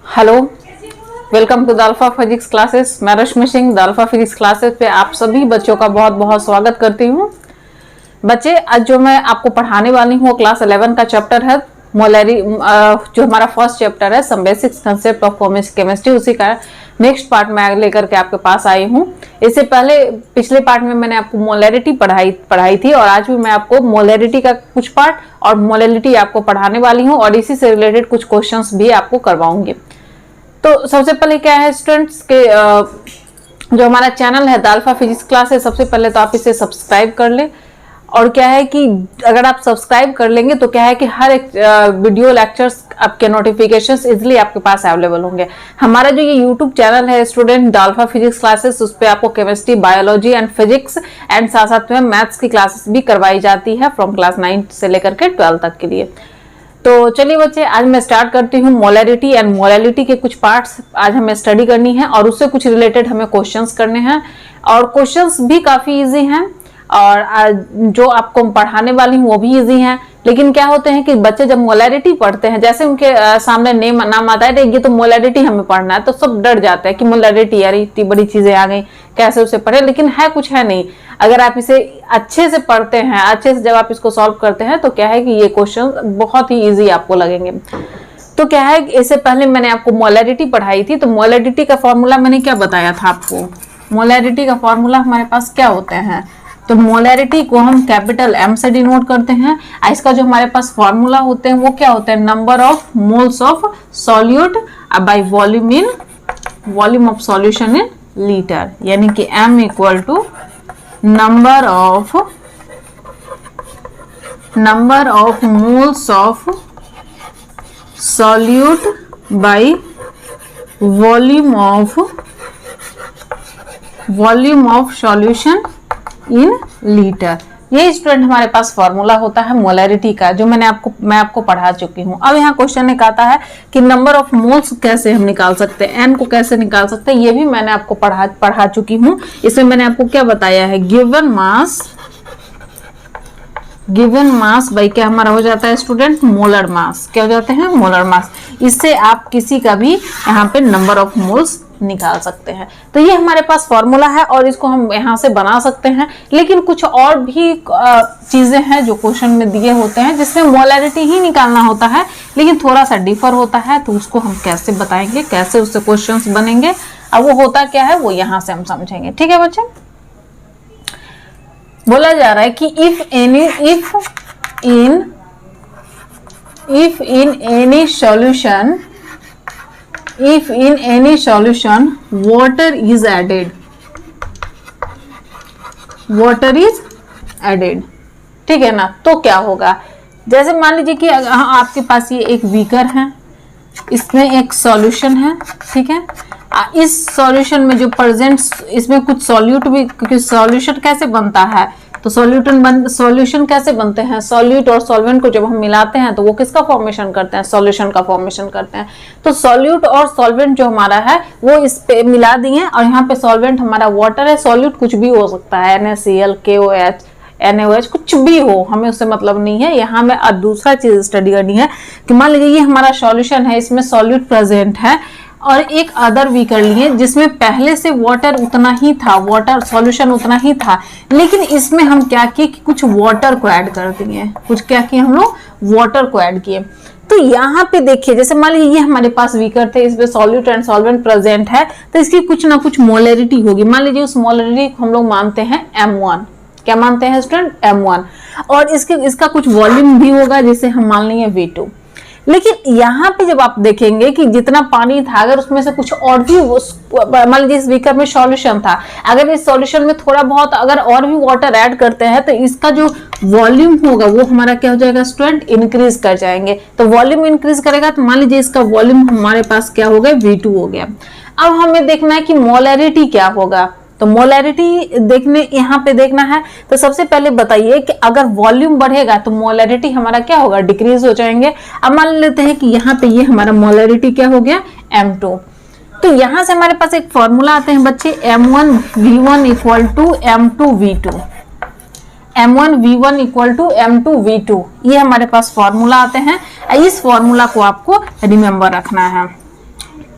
Hello, welcome to the alpha physics classes. मैं Rashmi Singh the alpha physics classes पे आप सभी बच्चों का बहुत बहुत स्वागत करती हूँ। बच्चे, आज जो मैं आपको पढ़ाने वाली हूँ क्लास 11 का चैप्टर है मोलरी, जो हमारा फर्स्ट चैप्टर है some basic concept of chemistry, उसी का नेक्स्ट पार्ट मैं लेकर के आपके पास आई हूँ। इससे पहले पिछले पार्ट में मैंने आपको मोलैरिटी पढ़ाई थी और आज भी मैं आपको मोलैरिटी का कुछ पार्ट और मोलैरिटी आपको पढ़ाने वाली हूँ और इसी से रिलेटेड कुछ क्वेश्चंस भी आपको करवाऊंगी। तो सबसे पहले क्या है स्टूडेंट्स के जो हमारा चैनल है द अल्फा फिजिक्स क्लास है, सबसे पहले तो आप इसे सब्सक्राइब कर ले। और क्या है कि अगर आप सब्सक्राइब कर लेंगे तो क्या है कि हर एक वीडियो लेक्चर्स आपके नोटिफिकेशंस इजीली आपके पास अवेलेबल होंगे। हमारा जो ये यूट्यूब चैनल है student the alpha physics classes, उस पर आपको chemistry, biology and physics and साथ साथ में मैथ्स की क्लासेस भी करवाई जाती है फ्रॉम क्लास 9 से लेकर के 12 तक के लिए। तो चलिए बच्चे, आज मैं स्टार्ट करती हूँ मोलैरिटी एंड मोलैलिटी के कुछ पार्ट्स आज हमें स्टडी करनी है और उससे कुछ रिलेटेड हमें क्वेश्चंस करने हैं और क्वेश्चंस भी काफी इजी हैं और जो आपको पढ़ाने वाली हूँ वो भी इजी हैं। लेकिन क्या होते हैं कि बच्चे जब मोलैरिटी पढ़ते हैं, जैसे उनके सामने नाम आता है ये तो मोलैरिटी हमें पढ़ना है, तो सब डर जाते हैं कि मोलैरिटी यार इतनी बड़ी चीजें आ गई, कैसे उसे पढ़े। लेकिन है कुछ है नहीं, अगर आप इसे अच्छे से पढ़ते हैं, अच्छे से जब आप इसको सॉल्व करते हैं तो क्या है कि ये क्वेश्चन बहुत ही ईजी आपको लगेंगे। तो क्या है, इससे पहले मैंने आपको मोलैरिटी पढ़ाई थी, तो मोलैरिटी का फॉर्मूला मैंने क्या बताया था आपको। मोलैरिटी का फॉर्मूला हमारे पास क्या होते हैं, तो मोलैरिटी को हम कैपिटल M से डिनोट करते हैं। इसका जो हमारे पास फॉर्मूला होते हैं वो क्या होते हैं, number of moles of solute by volume of solution in litre, यानी कि M equal to number of moles of solute by volume of solution in litre. ये स्टूडेंट हमारे पास फॉर्मूला होता है मोलैरिटी का, जो मैं आपको पढ़ा चुकी हूँ। अब यहाँ क्वेश्चन एक आता है कि नंबर ऑफ मोल्स कैसे हम निकाल सकते हैं, एन को कैसे निकाल सकते हैं, ये भी मैंने आपको पढ़ा चुकी हूँ। इसमें मैंने आपको क्या बताया है, गिवन मास बाई क्या हमारा हो जाता है स्टूडेंट, मोलर मास। क्या हो जाते हैं, मोलर मास। इससे आप किसी का भी यहाँ पे नंबर ऑफ मोल्स निकाल सकते हैं। तो ये हमारे पास फॉर्मूला है और इसको हम यहाँ से बना सकते हैं। लेकिन कुछ और भी चीजें हैं जो क्वेश्चन में दिए होते हैं जिसमें मोलैरिटी ही निकालना होता है, लेकिन थोड़ा सा डिफर होता है, तो उसको हम कैसे बताएंगे, कैसे उससे क्वेश्चंस बनेंगे, अब वो होता क्या है वो यहाँ से हम समझेंगे। ठीक है बच्चे, बोला जा रहा है कि if in any solution water is added, ठीक है ना, तो क्या होगा। जैसे मान लीजिए कि आपके पास ये एक बीकर है, इसमें एक सॉल्यूशन है, ठीक है। इस सॉल्यूशन में जो प्रेजेंट, इसमें कुछ सॉल्यूट भी, क्योंकि सॉल्यूशन कैसे बनता है, तो सॉल्यूशन कैसे बनते हैं, सॉल्यूट और सॉल्वेंट को जब हम मिलाते हैं तो वो किसका फॉर्मेशन करते हैं, सॉल्यूशन का फॉर्मेशन करते हैं। तो सॉल्यूट और सॉल्वेंट जो हमारा है वो इस पे मिला दिए और यहाँ पे सॉल्वेंट हमारा वाटर है, सॉल्यूट कुछ भी हो सकता है, NaCl, KOH, NaOH, कुछ भी हो, हमें उससे मतलब नहीं है। यहाँ में दूसरा चीज स्टडी करनी है कि मान लीजिए ये हमारा सॉल्यूशन है, इसमें सॉल्यूट प्रेजेंट है और एक अदर बीकर लिए जिसमें पहले से वाटर उतना ही था, वाटर सॉल्यूशन उतना ही था, लेकिन इसमें हम क्या किए कि कुछ वाटर को ऐड कर दिए, कुछ क्या किए हम लोग, वाटर को ऐड किए। तो यहाँ पे देखिए, जैसे मान लीजिए ये हमारे पास बीकर थे, इसमें सॉल्यूट एंड सॉल्वेंट प्रेजेंट है, तो इसकी कुछ ना कुछ मोलैरिटी होगी। मान लीजिए उस मोलैरिटी को हम लोग मानते हैं M1, क्या मानते हैं स्टूडेंट, M1, और इसका कुछ वॉल्यूम भी होगा जिसे हम मान लेंगे V2। लेकिन यहाँ पे जब आप देखेंगे कि जितना पानी था, अगर उसमें से कुछ और भी, मान लीजिए इस बीकर में सॉल्यूशन था, अगर इस सॉल्यूशन में थोड़ा बहुत अगर और भी वाटर ऐड करते हैं तो इसका जो वॉल्यूम होगा वो हमारा क्या हो जाएगा स्टूडेंट, इंक्रीज कर जाएंगे। तो वॉल्यूम इंक्रीज करेगा तो मान लीजिए इसका वॉल्यूम हमारे पास क्या हो गया, V2 हो गया। अब हमें देखना है कि मोलैरिटी क्या होगा, तो मोलैरिटी देखने यहाँ पे देखना है। तो सबसे पहले बताइए कि अगर वॉल्यूम बढ़ेगा तो मोलैरिटी हमारा क्या होगा, डिक्रीज हो जाएंगे। अब मान लेते हैं कि यहाँ पे ये हमारा मोलैरिटी क्या हो गया, M2। तो यहाँ से हमारे पास एक फॉर्मूला आते हैं बच्चे, M1V1 equal to M2V2। M1V1 equal to M2V2, ये हमारे पास फॉर्मूला आते हैं। इस फॉर्मूला को आपको रिमेंबर रखना है।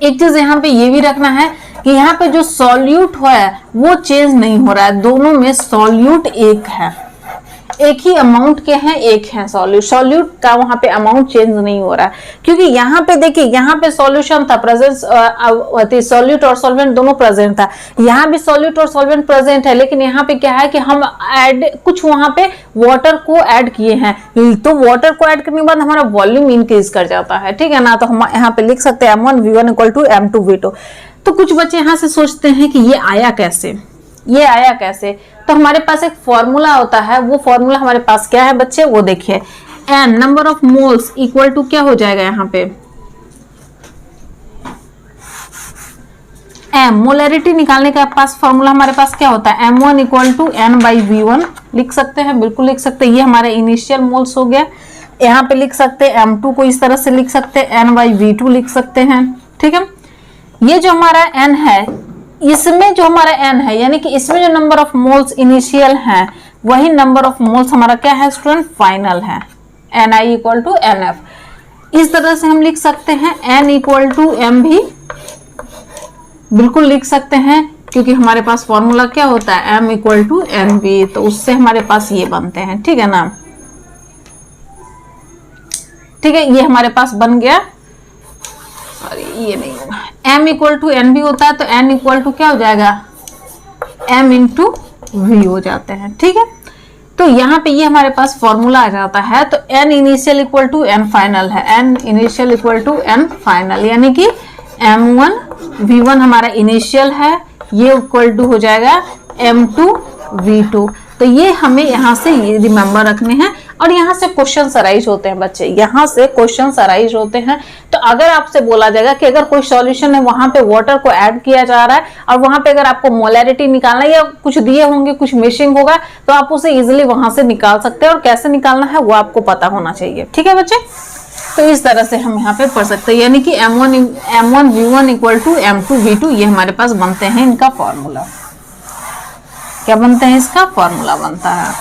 एक चीज यहाँ पे ये भी रखना है कि यहाँ पे जो सॉल्यूट है वो चेंज नहीं हो रहा है, दोनों में सॉल्यूट एक है, एक ही अमाउंट के हैं, एक है सॉल्यूट का वहां पे अमाउंट चेंज नहीं हो रहा है। क्योंकि यहाँ पे देखिए, यहाँ पे सॉल्यूशन था, प्रेजेंस सॉल्यूट और सॉल्वेंट दोनों प्रेजेंट था, यहाँ भी सॉल्यूट और सॉल्वेंट प्रेजेंट है, लेकिन यहाँ पे क्या है कि हम ऐड कुछ वहां पे वाटर को ऐड किए हैं, तो वाटर को ऐड करने के बाद हमारा वॉल्यूम इंक्रीज कर जाता है, ठीक है ना। तो हम यहाँ पे लिख सकते हैं M1V1 इक्वल टू M2V2। तो कुछ बच्चे यहाँ से सोचते हैं कि ये आया कैसे, ये आया कैसे। तो हमारे पास एक फॉर्मूला होता है, वो फॉर्मूला हमारे पास क्या है बच्चे, वो देखिए, n number of moles equal to क्या हो जाएगा यहाँ पे, m मोलरिटी निकालने का पास फॉर्मूला हमारे पास क्या होता है, M1 इक्वल टू N/V1 लिख सकते हैं, बिल्कुल लिख सकते हैं। ये हमारा इनिशियल मोल्स हो गया। यहाँ पे लिख सकते हैं M2 को इस तरह से लिख सकते हैं, N/V2 लिख सकते हैं, ठीक है। ये जो हमारा n है, इसमें जो हमारा n है, यानी कि इसमें जो नंबर ऑफ मोल्स इनिशियल हैं, वही नंबर ऑफ मोल्स हमारा क्या है स्टूडेंट, फाइनल है, Ni इक्वल टू Nf। इस तरह से हम लिख सकते हैं n इक्वल टू m भी बिल्कुल लिख सकते हैं, क्योंकि हमारे पास फॉर्मूला क्या होता है, m इक्वल टू Nv, तो उससे हमारे पास ये बनते हैं, ठीक है ना। ठीक है, ये हमारे पास बन गया, सॉरी ये नहीं होगा, m इक्वल टू Nv होता है, तो n इक्वल टू क्या हो जाएगा, m इंटू v हो जाते हैं, ठीक है। तो यहाँ पे ये हमारे पास फॉर्मूला आ जाता है। तो n initial equal to n final है, n initial equal to n final, यानी कि M1V1 हमारा इनिशियल है, ये इक्वल टू हो जाएगा M2V2। तो ये हमें यहाँ से ये रिमेंबर रखने हैं। और यहाँ से क्वेश्चन अराइज होते हैं बच्चे, यहाँ से क्वेश्चन अराइज होते हैं। तो अगर आपसे बोला जाएगा कि अगर कोई सॉल्यूशन है, वहां पे वाटर को ऐड किया जा रहा है, और वहां पे अगर आपको मोलैरिटी निकालना है या कुछ दिए होंगे, कुछ मिसिंग होगा, तो आप उसे इजिली वहां से निकाल सकते हैं। और कैसे निकालना है वो आपको पता होना चाहिए, ठीक है बच्चे। तो इस तरह से हम यहाँ पे पढ़ सकते हैं, यानी कि M1V1 इक्वल टू M2V2, ये हमारे पास बनते हैं, इनका फॉर्मूला क्या बनते हैं, इसका फॉर्मूला बनता है।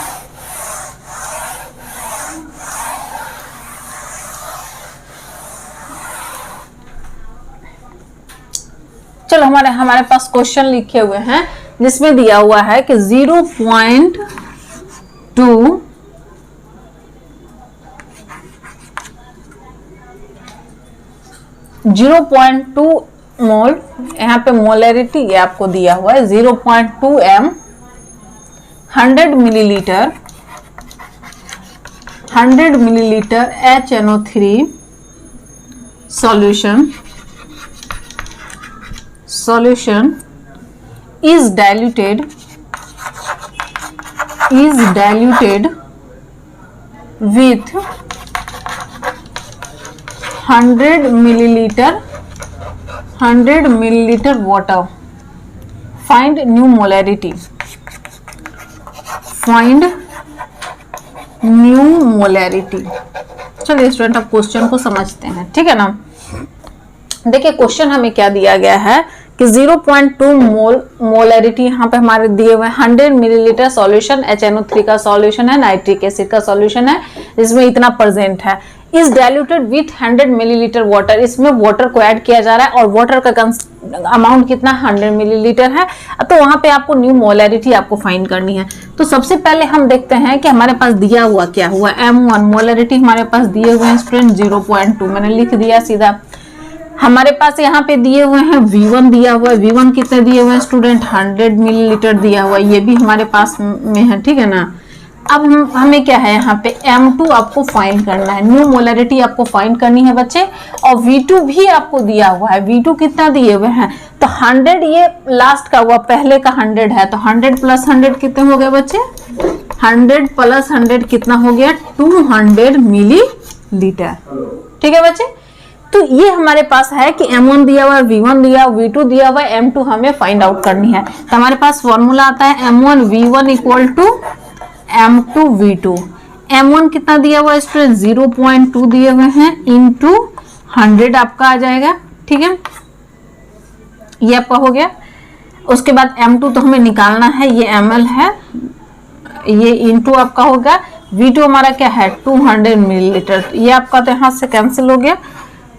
चलो हमारे पास क्वेश्चन लिखे हुए हैं, जिसमें दिया हुआ है कि 0.2 मोल, यहाँ पे मोलरिटी ये आपको दिया हुआ है 0.2 m 100 millilitre HNO3 solution is diluted with 100 milliliter water. Find new molarity. चलिए स्टूडेंट, अब क्वेश्चन को समझते हैं, ठीक है ना। देखिए क्वेश्चन हमें क्या दिया गया है कि 0.2 मोलरिटी यहाँ पे हमारे दिए हुए 100 मिलीलीटर सॉल्यूशन, HNO3 का सॉल्यूशन है, नाइट्रिक एसिड का सॉल्यूशन है, जिसमें इतना प्रेजेंट है, is diluted with 100 millilitre water. इसमें वाटर को ऐड किया जा रहा है, और वाटर का अमाउंट कितना, 100 मिलीलीटर है। तो वहां पे आपको न्यू मोलरिटी आपको फाइंड करनी है। तो सबसे पहले हम देखते हैं कि हमारे पास दिया हुआ क्या हुआ, M1 मोलरिटी हमारे पास दिए हुए हैं स्टूडेंट 0.2, मैंने लिख दिया सीधा। हमारे पास यहाँ पे दिए हुए हैं V1 दिया हुआ है, V1 कितने दिए हुए हैं स्टूडेंट, 100 मिलीलीटर दिया हुआ है, ये भी हमारे पास में है, ठीक है ना। अब हमें क्या है, यहाँ पे M2 आपको फाइंड करना है, न्यू मोलरिटी आपको फाइंड करनी है बच्चे। और V2 भी आपको दिया हुआ है, V2 कितना दिए हुए हैं, तो 100, ये लास्ट का हुआ, पहले का 100 है, तो 100 प्लस 100 कितने हो गए बच्चे, 100 प्लस 100 कितना हो गया, 200 मिलीलीटर, ठीक है बच्चे। तो ये हमारे पास है कि M1 दिया हुआ है, V1 दिया हुआ, V2 दिया हुआ है, M2 हमें फाइंड आउट करनी है। तो हमारे पास फॉर्मूला आता है M1V1 equal to M2V2। M1 कितना दिया हुआ है स्टूडेंट, 0.2 दिए हुए हैं, इंटू 100 आपका आ जाएगा, ठीक है, ये आपका हो गया। उसके बाद M2 तो हमें निकालना है, ये ml है, ये इंटू आपका होगा V2 हमारा क्या है 200 मिलीलीटर, ये आपका तो यहाँ से कैंसिल हो गया।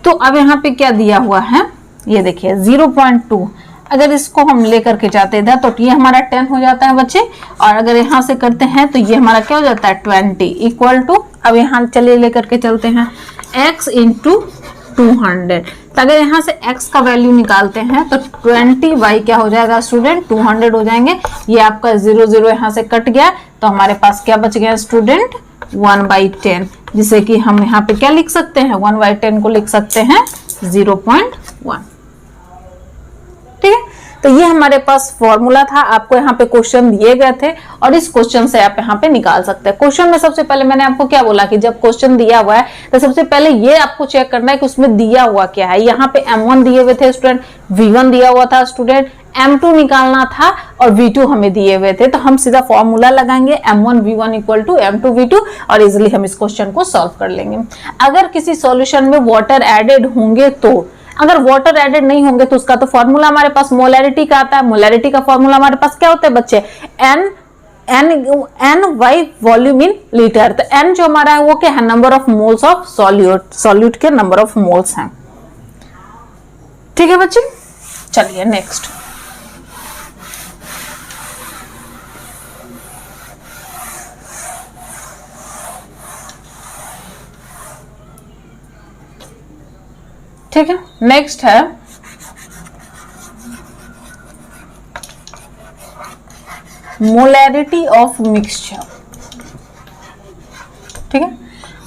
तो अब यहाँ पे क्या दिया हुआ है, ये देखिए 0.2, अगर इसको हम लेकर के जाते इधर तो ये हमारा 10 हो जाता है बच्चे, और अगर यहाँ से करते हैं तो ये हमारा क्या हो जाता है 20 इक्वल टू, अब यहाँ चलिए लेकर के चलते हैं x इंटू 200, तो अगर यहाँ से x का वैल्यू निकालते हैं तो 20 बाई क्या हो जाएगा स्टूडेंट 200 हो जाएंगे। ये आपका 0 0 यहाँ से कट गया, तो हमारे पास क्या बच गया स्टूडेंट 1/10, जिसे कि हम यहाँ पे क्या लिख सकते हैं 1/10 को लिख सकते हैं 0.1। ठीक है, तो ये हमारे पास फॉर्मूला था, आपको यहाँ पे क्वेश्चन दिए गए थे और इस क्वेश्चन से आप यहाँ पे निकाल सकते हैं। क्वेश्चन में सबसे पहले मैंने आपको क्या बोला कि जब क्वेश्चन दिया हुआ है तो सबसे पहले ये आपको चेक करना है कि उसमें दिया हुआ क्या है। यहाँ पे M1 दिए हुए थे स्टूडेंट, V1 दिया हुआ था स्टूडेंट, M2 निकालना था और V2 हमें दिए हुए थे, तो हम सीधा फॉर्मूला लगाएंगे M1V1 इक्वल टू M2V2 और इजिली हम इस क्वेश्चन को सॉल्व कर लेंगे। अगर किसी सॉल्यूशन में वाटर एडेड होंगे तो, अगर वाटर एडेड नहीं होंगे तो उसका तो फॉर्मूला हमारे पास मोलैरिटी का आता है। मोलैरिटी का फॉर्मूला हमारे पास क्या होता है बच्चे, n by volume in litre. तो n जो हमारा है वो क्या है number of moles of solute के नंबर ऑफ मोल्स हैं। ठीक है बच्चे, चलिए नेक्स्ट। ठीक है, नेक्स्ट है मोलैरिटी ऑफ मिक्सचर। ठीक है,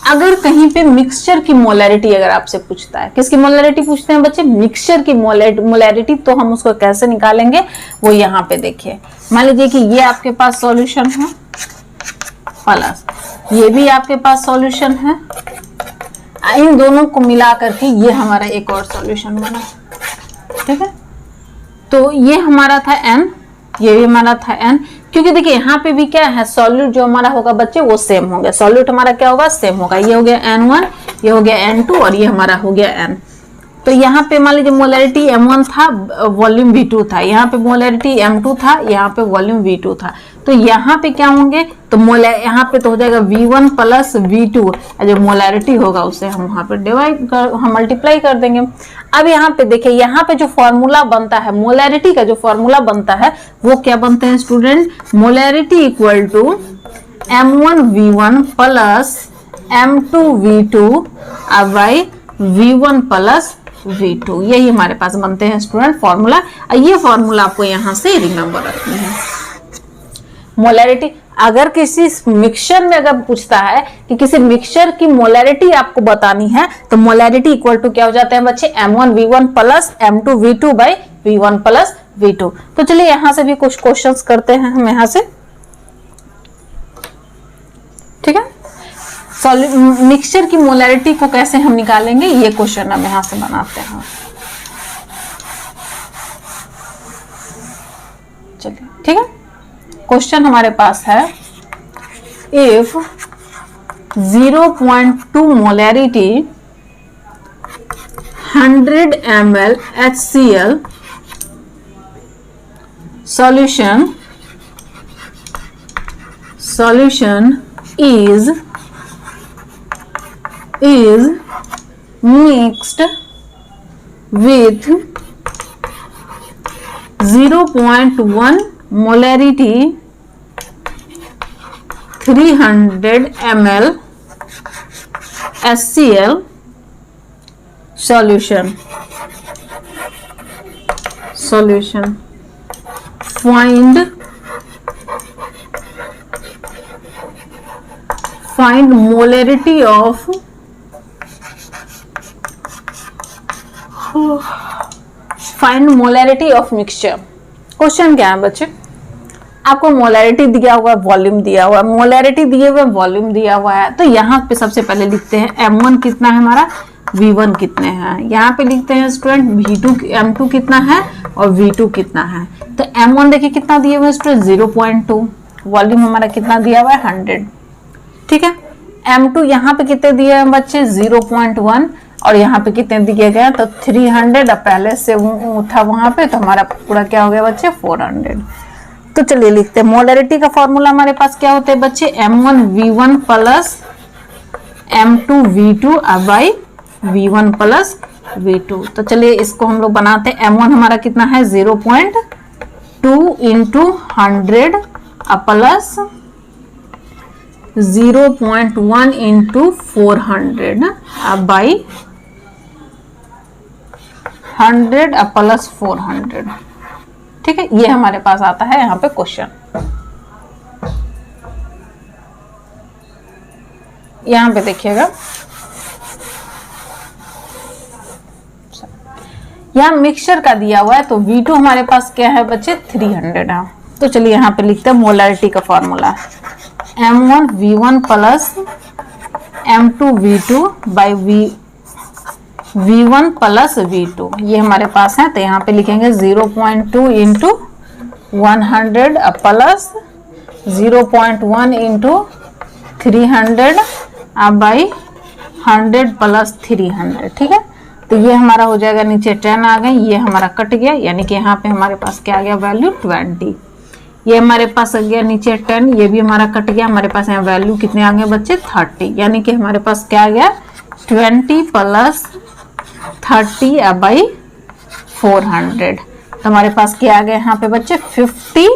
अगर कहीं पे मिक्सचर की मोलैरिटी अगर आपसे पूछता है, किसकी मोलैरिटी पूछते हैं बच्चे, मिक्सचर की मोलैरिटी, तो हम उसको कैसे निकालेंगे वो यहाँ पे देखिए। मान लीजिए कि ये आपके पास सॉल्यूशन है प्लस ये भी आपके पास सॉल्यूशन है, इन दोनों को मिला करके ये हमारा एक और सॉल्यूशन बना। ठीक है, तो ये हमारा था n, ये भी हमारा था n, क्योंकि देखिए यहाँ पे भी क्या है सॉल्यूट जो हमारा होगा बच्चे वो सेम होंगे, सॉल्यूट हमारा क्या होगा सेम होगा। ये हो गया n1, ये हो गया n2 और ये हमारा हो गया n। तो यहाँ पे मान लीजिए मोलैरिटी m1 था, वॉल्यूम v2 था, यहाँ पे मोलैरिटी m2 था, यहाँ पे वॉल्यूम v2 था, तो यहाँ पे क्या होंगे तो यहाँ पे तो हो जाएगा v1 प्लस v2, जो मोलैरिटी होगा उसे हम वहाँ पे हम मल्टीप्लाई कर देंगे। अब यहाँ पे देखिए, यहाँ पे जो फॉर्मूला बनता है मोलैरिटी का, जो फॉर्मूला बनता है वो क्या बनते हैं student, molarity equal to m1v1 plus m2v2 by v1 plus v2, यही हमारे पास बनते हैं स्टूडेंट फॉर्मूला। ये फॉर्मूला आपको यहाँ से रिमेंबर रखनी है। मोलैरिटी, अगर किसी मिक्सचर में अगर पूछता है कि किसी मिक्सचर की मोलैरिटी आपको बतानी है तो मोलैरिटी इक्वल टू क्या हो जाता है बच्चे, m1v1 plus m2v2 by v1 plus v2। तो चलिए यहाँ से भी कुछ क्वेश्चंस करते हैं हम यहाँ से। ठीक है, मिक्सचर की मोलैरिटी को कैसे हम निकालेंगे ये क्वेश्चन अब यहां से बनाते हैं। चलिए ठीक है, क्वेश्चन हमारे पास है if 0.2 molarity 100 ml HCl solution is mixed with 0.1 molarity 300 ml HCl solution. Find molarity of mixture. Question क्या है बच्चे, आपको मोलैरिटी दिया हुआ है, वॉल्यूम दिया हुआ है, मोलैरिटी दिए हुए वॉल्यूम दिया हुआ है, तो यहाँ पे सबसे पहले लिखते हैं m1 कितना है हमारा, v1 कितने हैं, यहाँ पे लिखते हैं स्टूडेंट m2 कितना है और v2 कितना है। तो m1 देखिए कितना दिए हुए स्टूडेंट 0.2, वॉल्यूम हमारा कितना दिया हुआ है 100। ठीक है, m2 यहाँ पे कितने दिए हैं बच्चे 0.1 और यहाँ पे कितने दिए गए तो 300, अब पहले से था वहां पे तो हमारा पूरा क्या हो गया बच्चे 400। तो चलिए लिखते हैं, मोलैरिटी का फॉर्मूला हमारे पास क्या होता है बच्चे, M1V1 plus M2V2 by V1 plus V2। तो चलिए इसको हम लोग बनाते हैं। M1 हमारा कितना है 0.2 into 100 plus 0.1 into 400 by 100 plus 400। ठीक है, ये हमारे पास आता है यहाँ पे क्वेश्चन। यहाँ पे देखिएगा, यहाँ मिक्सचर का दिया हुआ है, तो V2 हमारे पास क्या है बच्चे 300 है। तो चलिए यहाँ पे लिखते हैं मोलैरिटी का formula, M1V1 plus M2V2 by V1 plus V2, ये हमारे पास है। तो यहाँ पे लिखेंगे 0.2 into 100 plus 0.1 into 300 by 100 plus 300। ठीक है, तो ये हमारा हो जाएगा, नीचे 10 आ गए, ये हमारा कट गया, यानी कि यहाँ पे हमारे पास क्या आ गया वैल्यू 20। ये हमारे पास आ गया नीचे 10, ये भी हमारा कट गया, हमारे पास यहाँ वैल्यू कितने आ गए बच्चे 30, यानी कि हमारे पास क्या आ गया 20 प्लस 30 बाई 400। तो हमारे पास क्या आ गया यहाँ पे बच्चे 50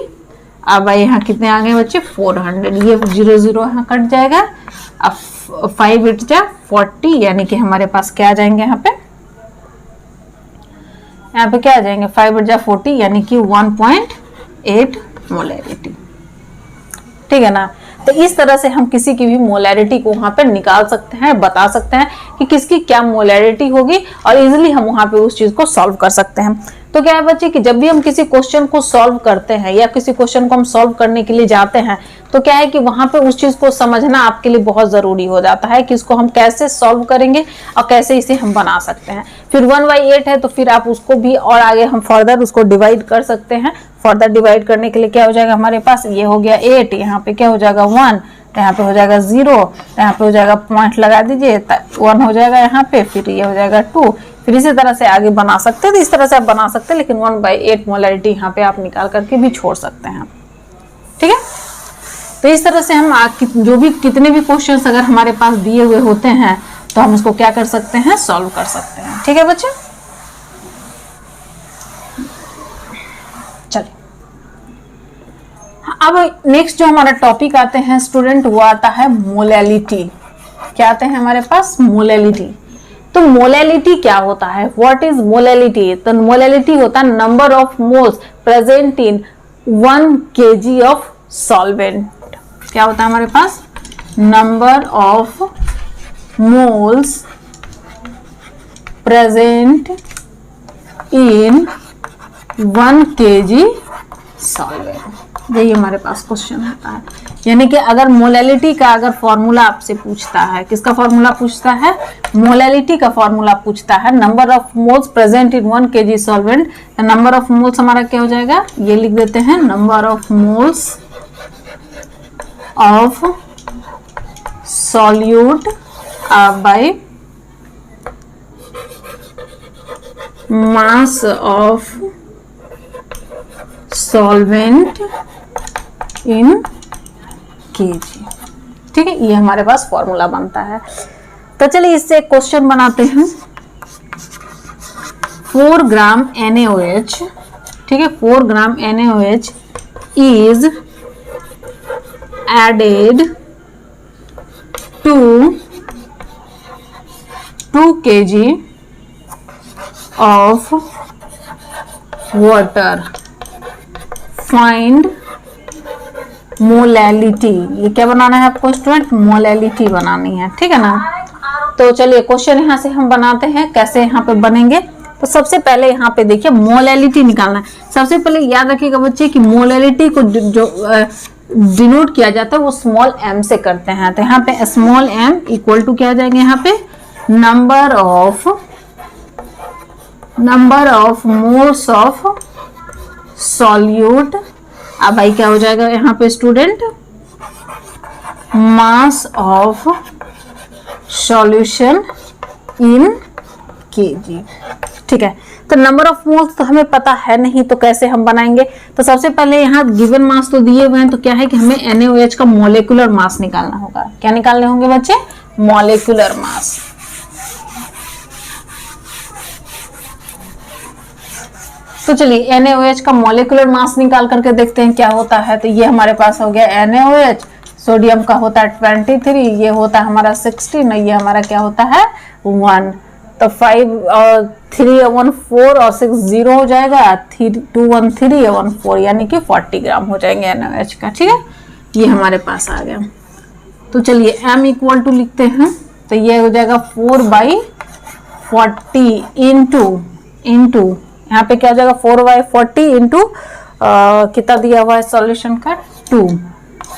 बाई यहाँ कितने आ गए बच्चे 400। ये 0 0 यहाँ कट जाएगा, अब 5 8 जा 40, यानी कि हमारे पास क्या आ जाएंगे यहाँ पे क्या आ जाएंगे 5 8 जा 40, यानी कि 1.8 मोलैरिटी। ठीक है ना। तो इस तरह से हम किसी की भी मोलैरिटी को वहां पर निकाल सकते हैं, बता सकते हैं कि किसकी क्या मोलैरिटी होगी, और इजीली हम वहां पे उस चीज को सॉल्व कर सकते हैं। तो क्या है बच्चे कि जब भी हम किसी क्वेश्चन को सॉल्व करते हैं या किसी क्वेश्चन को हम सॉल्व करने के लिए जाते हैं, तो क्या है कि वहां पे उस चीज को समझना आपके लिए बहुत जरूरी हो जाता है कि इसको हम कैसे सॉल्व करेंगे और कैसे इसे हम बना सकते हैं। फिर 1/8 है, तो फिर आप उसको भी और आगे हम फर्दर उसको डिवाइड कर सकते हैं। फर्दर डिवाइड करने के लिए क्या हो जाएगा हमारे पास, ये हो गया 8, यहाँ पे क्या हो जाएगा 1, यहाँ पे हो जाएगा 0, यहाँ पे हो जाएगा पॉइंट लगा दीजिए, 1 हो जाएगा यहाँ पे, फिर ये हो जाएगा 2, फिर इसी तरह से आगे बना सकते हैं। तो इस तरह से आप बना सकते हैं, लेकिन 1/8 मोलैरिटी यहाँ पे आप निकाल करके भी छोड़ सकते हैं। ठीक है, तो इस तरह से हम जो भी कितने भी क्वेश्चंस अगर हमारे पास दिए हुए होते हैं तो हम उसको क्या कर सकते हैं, सॉल्व कर सकते हैं। ठीक है बच्चे, चलिए अब नेक्स्ट जो हमारा टॉपिक आते हैं स्टूडेंट, वो आता है मोलैलिटी। क्या आते हैं हमारे पास, मोलैलिटी। तो मोलैलिटी क्या होता है, व्हाट इज मोलैलिटी? तो मोलैलिटी होता है number of moles present in 1 kg of solvent. क्या होता है हमारे पास, number of moles present in 1 kg solvent. यही हमारे पास क्वेश्चन होता है। यानी कि अगर मोलैलिटी का अगर फॉर्मूला आपसे पूछता है, किसका फॉर्मूला पूछता है, मोलैलिटी का फॉर्मूला पूछता है, number of moles present in 1 kg solvent. Number of moles हमारा क्या हो जाएगा, ये लिख देते हैं, number of moles of solute by mass of solvent in KG. ठीक है, ये हमारे पास फॉर्मूला बनता है। तो चलिए इससे एक क्वेश्चन बनाते हैं। 4 ग्राम NaOH, ठीक है, 4 gram NaOH is added to 2 kg of water, find molality. ये क्या बनाना है आपको स्टूडेंट, मोलैलिटी बनानी है। ठीक है ना। तो चलिए क्वेश्चन यहाँ से हम बनाते हैं, कैसे यहाँ पे बनेंगे। तो सबसे पहले यहाँ पे देखिए मोलैलिटी निकालना है। सबसे पहले याद रखिएगा बच्चे कि मोलैलिटी को जो डिनोट किया जाता है वो स्मॉल m से करते हैं। तो यहाँ पे स्मॉल m इक्वल टू क्या आ जाएंगे, यहाँ पे number of moles of solute. अब भाई क्या हो जाएगा यहाँ पे student, mass of solution in KG. ठीक है। तो नंबर ऑफ मोल्स तो हमें पता है नहीं, तो कैसे हम बनाएंगे? तो सबसे पहले यहाँ गिवन मास तो दिए हुए हैं, तो क्या है कि हमें NaOH का मॉलिक्यूलर मास निकालना होगा। क्या निकालने होंगे बच्चे? Molecular mass. तो चलिए NaOH का मॉलिक्यूलर मास निकाल करके देखते हैं क्या होता है। तो ये हमारे पास हो गया NaOH, सोडियम का होता है 23, ये होता है हमारा 16, ये हमारा क्या होता है 1। तो 5 और 3 1 4 और 6 0 हो जाएगा, 3 2 1 3 1 4, यानी कि 40 ग्राम हो जाएंगे NaOH का। ठीक है, ये हमारे पास आ गया। तो चलिए M इक्वल टू लिखते हैं, तो ये हो जाएगा 4/40 इंटू यहाँ पे क्या हो जाएगा 4/40 इंटू कितना दिया हुआ है सॉल्यूशन का 2,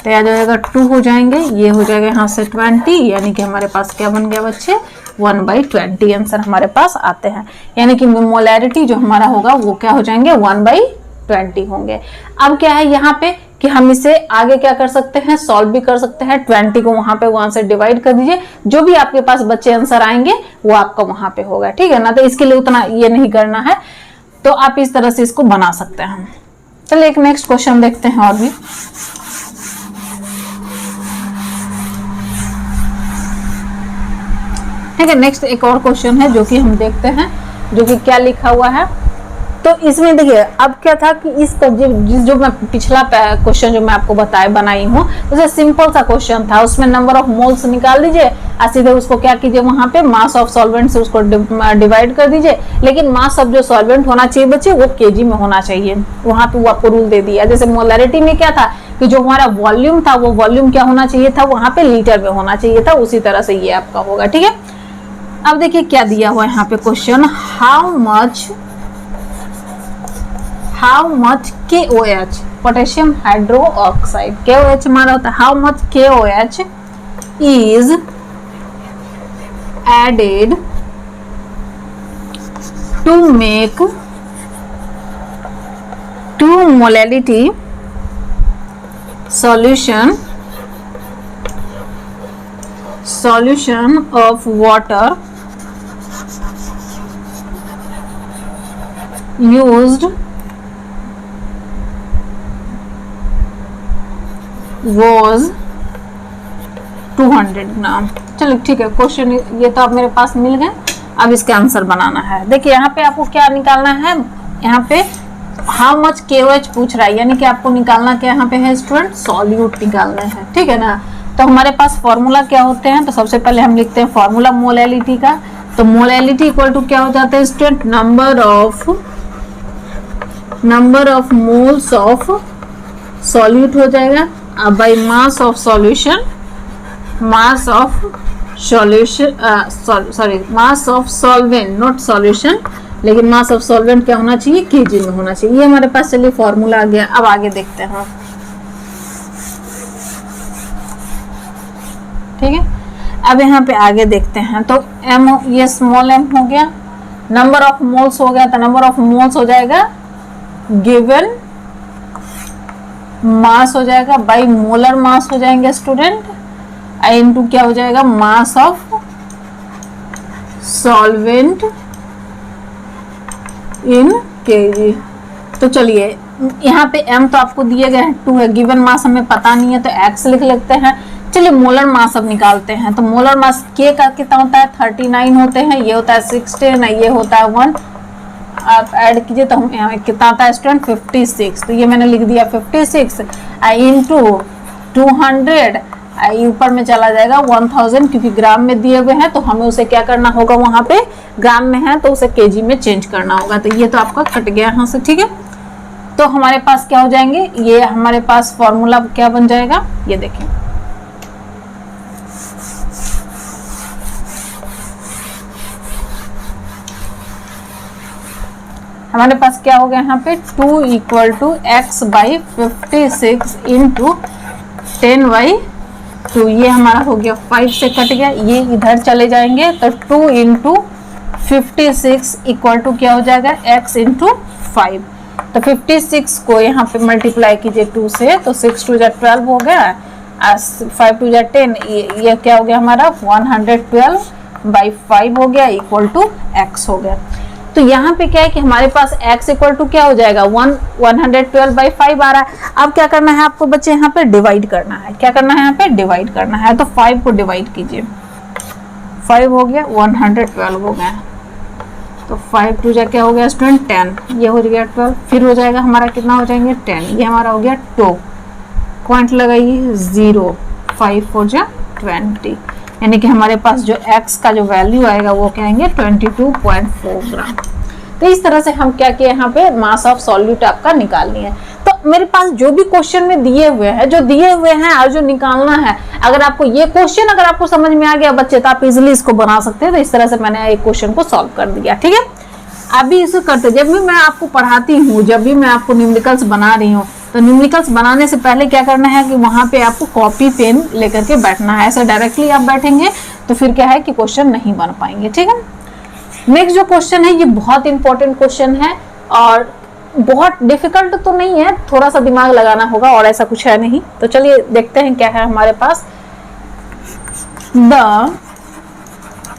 तो याद हो जाएगा 2 हो जाएंगे, ये हो जाएगा यहाँ से 20, यानी कि हमारे पास क्या बन गया बच्चे 1/20 आंसर हमारे पास आते हैं। यानी कि मोलैरिटी जो हमारा होगा वो क्या हो जाएंगे 1/20 होंगे। अब क्या है यहाँ पे कि हम इसे आगे क्या कर सकते हैं, सॉल्व भी कर सकते हैं। 20 को वहां पे 1 से डिवाइड कर दीजिए, जो भी आपके पास बच्चे आंसर आएंगे वो आपका वहां पे होगा। ठीक है ना, तो इसके लिए उतना ये नहीं करना है, तो आप इस तरह से इसको बना सकते हैं। चलिए एक नेक्स्ट क्वेश्चन देखते हैं और भी। ठीक है, नेक्स्ट एक और क्वेश्चन है जो कि हम देखते हैं, जो कि क्या लिखा हुआ है। तो इसमें देखिए अब क्या था कि इसका जो मैं पिछला क्वेश्चन जो मैं आपको बनाई हूँ, जैसे सिंपल सा क्वेश्चन था, उसमें नंबर ऑफ मोल्स निकाल दीजिए और सीधे उसको क्या कीजिए वहां पे मास ऑफ सॉल्वेंट से उसको डिवाइड कर दीजिए। लेकिन मास ऑफ जो सॉल्वेंट होना चाहिए बच्चे वो केजी में होना चाहिए, वहां पे वो आपको रूल दे दिया। जैसे मोलैरिटी में क्या था कि जो हमारा वॉल्यूम था वो वॉल्यूम क्या होना चाहिए था, वहां पे लीटर में होना चाहिए था, उसी तरह से ये आपका होगा। ठीक है, अब देखिए क्या दिया हुआ है यहाँ पे question, how much KOH potassium hydroxide, KOH हमारा होता है how much KOH is added to make 2 molality solution of water used was 200 gram. चलो ठीक है, क्वेश्चन ये तो अब मेरे पास मिल गए। अब इसका आंसर बनाना है। देखिए यहाँ पे आपको क्या निकालना है, यहाँ पे हाउ मच KOH पूछ रहा है, यानी कि आपको निकालना क्या यहाँ पे है स्टूडेंट, सॉल्यूट निकालना है। ठीक है ना, तो हमारे पास फॉर्मूला क्या होते हैं, तो सबसे पहले हम लिखते हैं फॉर्मूला मोलैलिटी का। तो मोलैलिटी इक्वल टू क्या हो जाता है student, number of moles of solute हो जाएगा by mass of solution, mass of solvent, not solution, लेकिन मास ऑफ सॉल्वेंट क्या होना चाहिए केजी में होना चाहिए। ये हमारे पास चलिए फॉर्मूला आ गया। अब आगे देखते हैं। ठीक है, अब यहाँ पे आगे देखते हैं। तो m, ये स्मॉल m हो गया, नंबर ऑफ मोल्स हो गया, तो नंबर ऑफ मोल्स हो जाएगा गिवन मास हो जाएगा बाई मोलर मास हो जाएंगे स्टूडेंट, इनटू क्या हो जाएगा mass of solvent in KG. तो चलिए यहाँ पे m तो आपको दिए गए हैं 2 है, गिवन मास हमें पता नहीं है तो x लिख लेते हैं। चलिए मोलर मास अब निकालते हैं। तो मोलर मास K का कितना होता है 39 होते हैं, ये होता है 16, ये होता है 1, आप ऐड कीजिए तो हम यहाँ कितना आता है स्टूडेंट 56। तो ये मैंने लिख दिया 56 इंटू 200, ऊपर में चला जाएगा 1000, क्योंकि ग्राम में दिए हुए हैं तो हमें उसे क्या करना होगा, वहां पे ग्राम में है तो उसे केजी में चेंज करना होगा। तो ये तो आपका कट गया यहाँ से। ठीक है, तो हमारे पास क्या हो जाएंगे, ये हमारे पास फॉर्मूला क्या बन जाएगा, ये देखें। हमारे पास क्या हो गया यहाँ पे 2 इक्वल टू x/56 इंटू 10/2, ये हमारा हो गया 5 से कट गया, ये इधर चले जाएंगे तो 2 इंटू 56 इक्वल टू क्या हो जाएगा x इंटू 5। तो 56 को यहाँ पे मल्टीप्लाई कीजिए 2 से, तो 6 2 12 हो गया, 5 2 10, ये क्या हो गया हमारा 112/5 हो गया इक्वल टू x हो गया। तो यहाँ पे क्या है कि हमारे पास x इक्वल टू क्या हो जाएगा 112/5 आ रहा है। अब क्या करना है आपको बच्चे, यहाँ पे डिवाइड करना है। क्या करना है यहाँ पे डिवाइड करना है। तो 5 को डिवाइड कीजिए, 5 हो गया 112 हो गया। तो 5 टू जा क्या हो गया स्टूडेंट 10, ये हो गया 12, फिर हो जाएगा हमारा कितना हो जाएंगे 10, ये हमारा हो गया 2, पॉइंट लगाइए 0, 5 4 जा 20, यानी कि हमारे पास जो x का जो वैल्यू आएगा वो क्या आएंगे 22.4 ग्राम। तो इस तरह से हम क्या किए यहाँ पे मास ऑफ सॉल्यूट आपका निकालनी है। तो मेरे पास जो भी क्वेश्चन में दिए हुए हैं, जो दिए हुए हैं और जो निकालना है, अगर आपको ये क्वेश्चन अगर आपको समझ में आ गया बच्चे तो आप इजिली इसको बना सकते हैं। तो इस तरह से मैंने एक क्वेश्चन को सॉल्व कर दिया। ठीक है, अभी इसको करते, जब भी मैं आपको पढ़ाती हूँ, जब भी मैं आपको न्यूमेरिकल्स बना रही हूँ, तो न्यूमेरिकल्स बनाने से पहले क्या करना है कि वहां पे आपको कॉपी पेन लेकर के बैठना है। ऐसे डायरेक्टली आप बैठेंगे तो फिर क्या है कि क्वेश्चन नहीं बन पाएंगे। ठीक है, नेक्स्ट जो क्वेश्चन है ये बहुत इंपॉर्टेंट क्वेश्चन है और बहुत डिफिकल्ट तो नहीं है, थोड़ा सा दिमाग लगाना होगा और ऐसा कुछ है नहीं। तो चलिए देखते हैं क्या है हमारे पास।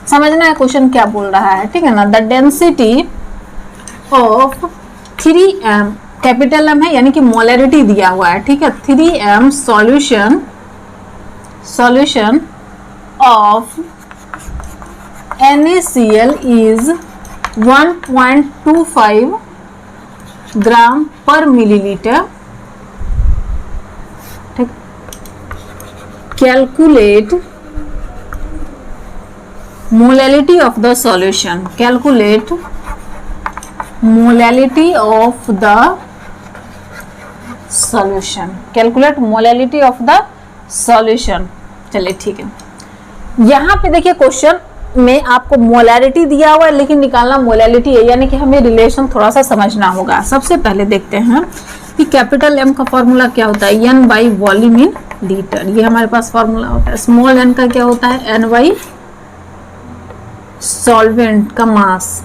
समझना है क्वेश्चन क्या बोल रहा है, ठीक है ना। The density of 3m, capital M है यानी कि मोलैरिटी दिया हुआ है, ठीक है। 3m solution of NaCl is 1.25 ग्राम पर मिलीलीटर। ठीक, calculate molality of the solution, calculate molality of the solution, calculate molality of the solution. चलिए ठीक है, यहाँ पे देखिए क्वेश्चन में आपको मोलैरिटी दिया हुआ है लेकिन निकालना मोलैलिटी है, यानी कि हमें रिलेशन थोड़ा सा समझना होगा। सबसे पहले देखते हैं कि कैपिटल M का फॉर्मूला क्या होता है, N by volume in litre, ये हमारे पास फॉर्मूला होता है। स्मॉल n का क्या होता है, N बाई सॉल्वेंट का मास,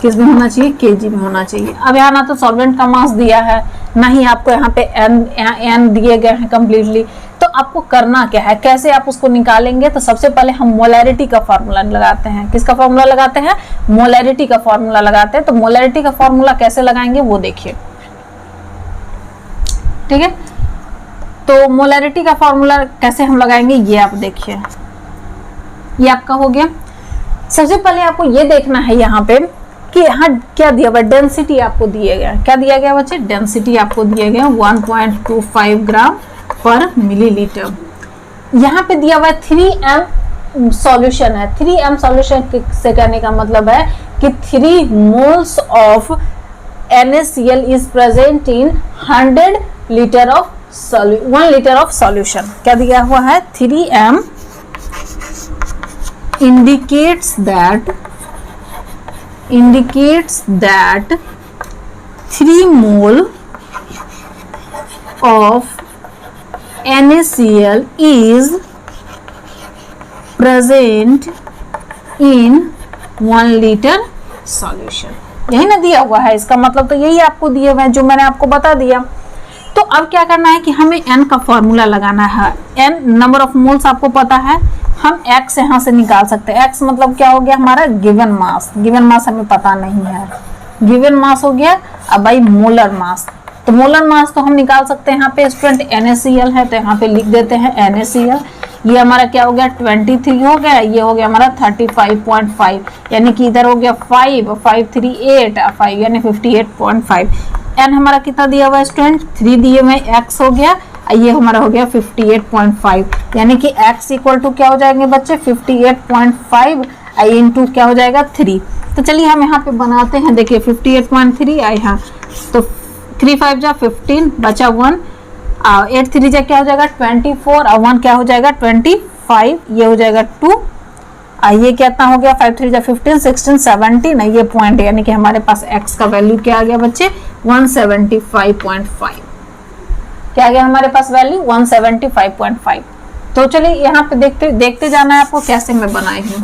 किस में होना चाहिए, केजी में होना चाहिए। अब यहाँ ना तो सॉल्वेंट का मास दिया है, ना ही आपको यहाँ पे n दिए गए हैं कम्प्लीटली। तो आपको करना क्या है, कैसे आप उसको निकालेंगे। तो सबसे पहले हम मोलैरिटी का फॉर्मूला लगाते हैं। किसका फॉर्मूला लगाते हैं, मोलैरिटी का फॉर्मूला लगाते हैं। तो मोलैरिटी का फॉर्मूला कैसे लगाएंगे वो देखिए, ठीक है। तो मोलैरिटी का फॉर्मूला कैसे हम लगाएंगे ये आप देखिए, ये आपका हो गया। सबसे पहले आपको ये देखना है यहाँ पे कि यहाँ क्या दिया हुआ, डेंसिटी आपको दिए गया, क्या दिया गया बच्चे, डेंसिटी आपको दिए गया 1.25 ग्राम पर मिलीलीटर। यहाँ पे दिया हुआ है 3m सॉल्यूशन है। 3m सॉल्यूशन से कहने का मतलब है कि 3 moles of NaCl is present in 100 litre of 1 litre of solution. क्या दिया हुआ है, 3m indicates that 3 mole of NaCl is present in 1 liter solution। यही ना दिया हुआ है, इसका मतलब तो यही आपको दिए हुए हैं जो मैंने आपको बता दिया। तो अब क्या करना है कि हमें n का फॉर्मूला लगाना है। n नंबर ऑफ मोल्स आपको पता है, हम x यहाँ से निकाल सकते हैं। x मतलब क्या हो गया हमारा गिवन मास, गिवन मास हमें पता नहीं है, गिवन मास हो गया। अब भाई मोलर मास, तो मोलर मास तो हम निकाल सकते हैं। यहाँ पे स्टूडेंट NaCl है तो यहाँ पे लिख देते हैं NaCl। ये हमारा क्या हो गया 23 हो गया, ये हो गया हमारा 35.5, यानी कि इधर हो गया 5 5 3 8 5 यानी 58.5। n हमारा कितना दिया हुआ है स्टूडेंट 3 दिए हुए, x हो गया, ये हमारा हो गया 58.5, यानी कि x इक्वल टू क्या हो जाएंगे बच्चे 58.5 इंटू क्या हो जाएगा 3। तो चलिए हम यहाँ पे बनाते हैं, देखिए 58.3 आई यहाँ, तो 3 5 जा 15 बचा 1, 8 3 जा क्या हो जाएगा 24 और 1 क्या हो जाएगा 25, ये हो जाएगा 2, ये कितना हो गया 5 3 जा 15 16 17, ये पॉइंट, यानी कि हमारे पास x का वैल्यू क्या आ गया बच्चे 175.5, क्या आ गया हमारे पास वैल्यू 175.5। तो चलिए यहाँ पे देखते जाना है आपको कैसे मैं बनाई हूँ।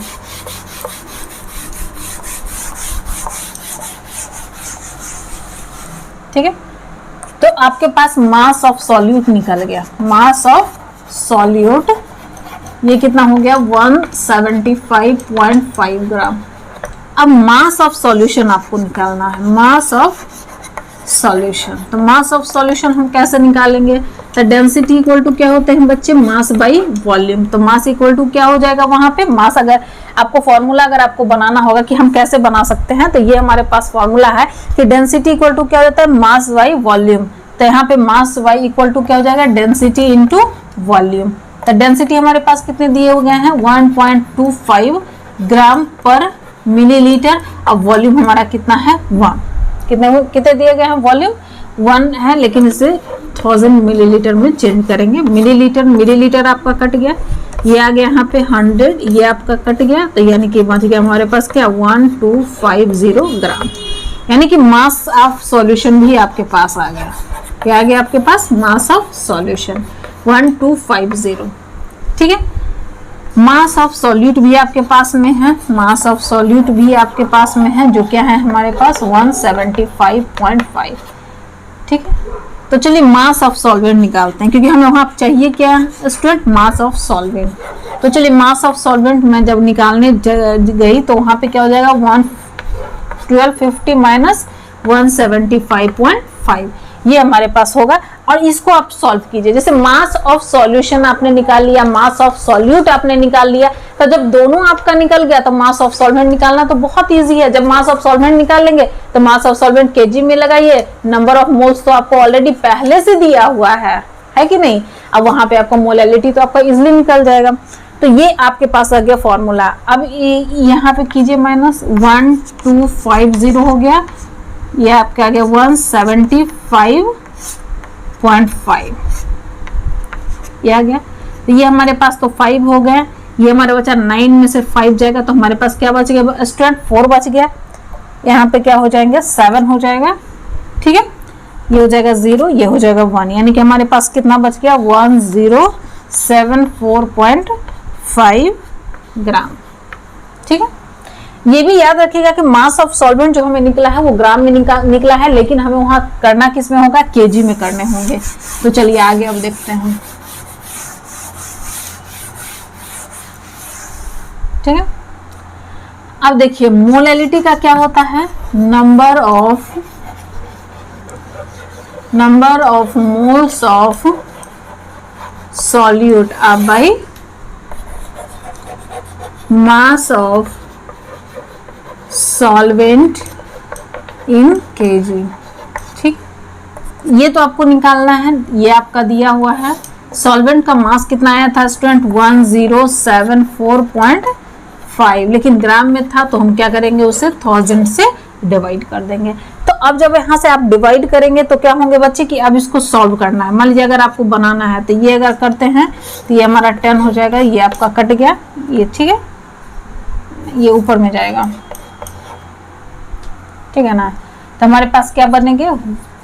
ठीक है, तो आपके पास मास ऑफ सॉल्यूट निकल गया, मास ऑफ सॉल्यूट ये कितना हो गया 175.5 ग्राम। अब मास ऑफ सॉल्यूशन आपको निकालना है, मास ऑफ सॉल्यूशन। तो मास ऑफ सॉल्यूशन हम कैसे निकालेंगे? तो डेंसिटी इक्वल टू क्या होते हैं बच्चे? Mass by volume. तो मास इक्वल टू क्या हो जाएगा वहां पे? मास, अगर आपको फॉर्मूला अगर आपको बनाना होगा कि हम कैसे बना सकते हैं, तो ये हमारे पास फॉर्मूला है कि डेंसिटी इक्वल टू क्या हो जाता है? Mass by volume. तो यहाँ पे मास वाई इक्वल टू क्या हो जाएगा? Density into volume. तो डेंसिटी हमारे पास कितने दिए हुए हैं? 1.25 ग्राम पर मिलीलीटर। अब वॉल्यूम हमारा कितना है? 1। कितने दिए गए हैं? वॉल्यूम 1 है, लेकिन इसे 1000 मिलीलीटर में चेंज करेंगे। मिलीलीटर आपका कट गया, ये आ गया यहाँ पे 100, ये आपका कट गया, तो यानी कि बच गया हमारे पास क्या? 1250 ग्राम। यानी कि मास ऑफ सॉल्यूशन भी आपके पास आ गया। क्या आ गया आपके पास? Mass of solution 1250। ठीक है, मास ऑफ सॉल्यूट भी आपके पास में है, मास ऑफ सॉल्यूट भी आपके पास में है, जो क्या है हमारे पास? 175.5। ठीक है, तो चलिए मास ऑफ सॉल्वेंट निकालते हैं, क्योंकि हमें वहां चाहिए क्या स्टूडेंट? Mass of solvent. तो चलिए मास ऑफ सॉल्वेंट मैं जब निकालने गई तो वहां पे क्या हो जाएगा? 1250 माइनस 175.5, ये हमारे पास होगा। और इसको आप सॉल्व कीजिए। जैसे मास ऑफ सॉल्यूशन आपने निकाल लिया, मास ऑफ सॉल्यूट आपने निकाल लिया, तो जब दोनों आपका निकल गया तो मास ऑफ सॉल्वेंट निकालना तो बहुत इजी है। जब मास ऑफ सॉल्वेंट निकाल लेंगे तो मास ऑफ सॉल्वेंट केजी में लगाइए, नंबर ऑफ मोल्स तो आपको ऑलरेडी पहले से दिया हुआ है कि नहीं? अब वहां पे आपको मोलैलिटी तो आपका इजिली निकल जाएगा। तो ये आपके पास आ गया फॉर्मूला। अब यहाँ पे कीजिए माइनस 1250 हो गया, ये आपका आ गया 175.5, ये आ गया। तो ये हमारे पास तो 5 हो गए, ये हमारे बचा 9 में से 5 जाएगा, तो हमारे पास क्या बच गया स्टूडेंट? 4 बच गया। यहाँ पे क्या हो जाएंगे? 7 हो जाएगा। ठीक है, ये हो जाएगा 0, ये हो जाएगा 1, यानी कि हमारे पास कितना बच गया? 1074.5 ग्राम। ठीक है, ये भी याद रखिएगा कि मास ऑफ सॉल्वेंट जो हमें निकला है वो ग्राम में निकला है, लेकिन हमें वहां करना किस में होगा? केजी में करने होंगे। तो चलिए आगे अब देखते हैं। ठीक है, अब देखिए मोलैलिटी का क्या होता है? Number of moles of solute by mass of solvent in KG. ठीक, ये तो आपको निकालना है, ये आपका दिया हुआ है। सॉल्वेंट का मास कितना आया था स्टूडेंट? 1074.5, लेकिन ग्राम में था, तो हम क्या करेंगे? उसे 1000 से डिवाइड कर देंगे। तो अब जब यहाँ से आप डिवाइड करेंगे तो क्या होंगे बच्चे कि अब इसको सॉल्व करना है। मान लीजिए अगर आपको बनाना है तो ये अगर करते हैं तो ये हमारा 10 हो जाएगा, ये आपका कट गया, ये ठीक है, ये ऊपर में जाएगा। ठीक है ना, तो हमारे पास क्या बनेंगे?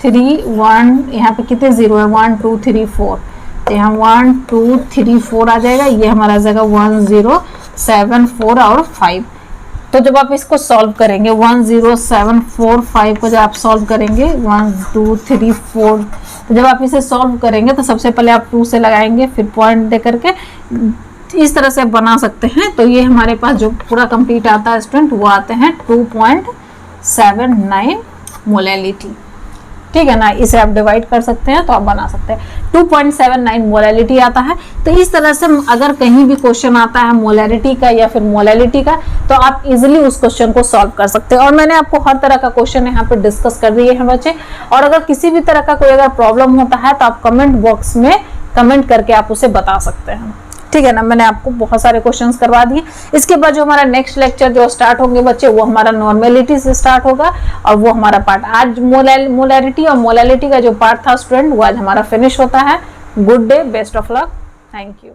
3 1, यहाँ पे कितने 0 है? 1 2 3 4, तो यहाँ 1 2 3 4 आ जाएगा, ये हमारा आ जाएगा 1074 और 5। तो जब आप इसको सॉल्व करेंगे 10745 को जब आप सॉल्व करेंगे 1 2 3 4, तो जब आप इसे सॉल्व करेंगे तो सबसे पहले आप 2 से लगाएंगे, फिर पॉइंट दे करके इस तरह से बना सकते हैं। तो ये हमारे पास जो पूरा कंप्लीट आता है स्टूडेंट, वो आते हैं 2.79 मोलैलिटी। ठीक है ना, इसे आप डिवाइड कर सकते हैं तो आप बना सकते हैं। 2.79 मोलैलिटी आता है। तो इस तरह से अगर कहीं भी क्वेश्चन आता है मोलैरिटी का या फिर मोलैलिटी का, तो आप इजीली उस क्वेश्चन को सॉल्व कर सकते हैं। और मैंने आपको हर तरह का क्वेश्चन यहाँ पे डिस्कस कर दिए हैं बच्चे। और अगर किसी भी तरह का कोई अगर प्रॉब्लम होता है तो आप कमेंट बॉक्स में कमेंट करके आप उसे बता सकते हैं। ठीक है ना, मैंने आपको बहुत सारे क्वेश्चंस करवा दिए। इसके बाद जो हमारा नेक्स्ट लेक्चर जो स्टार्ट होंगे बच्चे, वो हमारा नॉर्मेलिटी से स्टार्ट होगा, और वो हमारा पार्ट आज मोलैरिटी और मोलैलिटी का जो पार्ट था स्टूडेंट, वो आज हमारा फिनिश होता है। Good day, best of luck, thank you.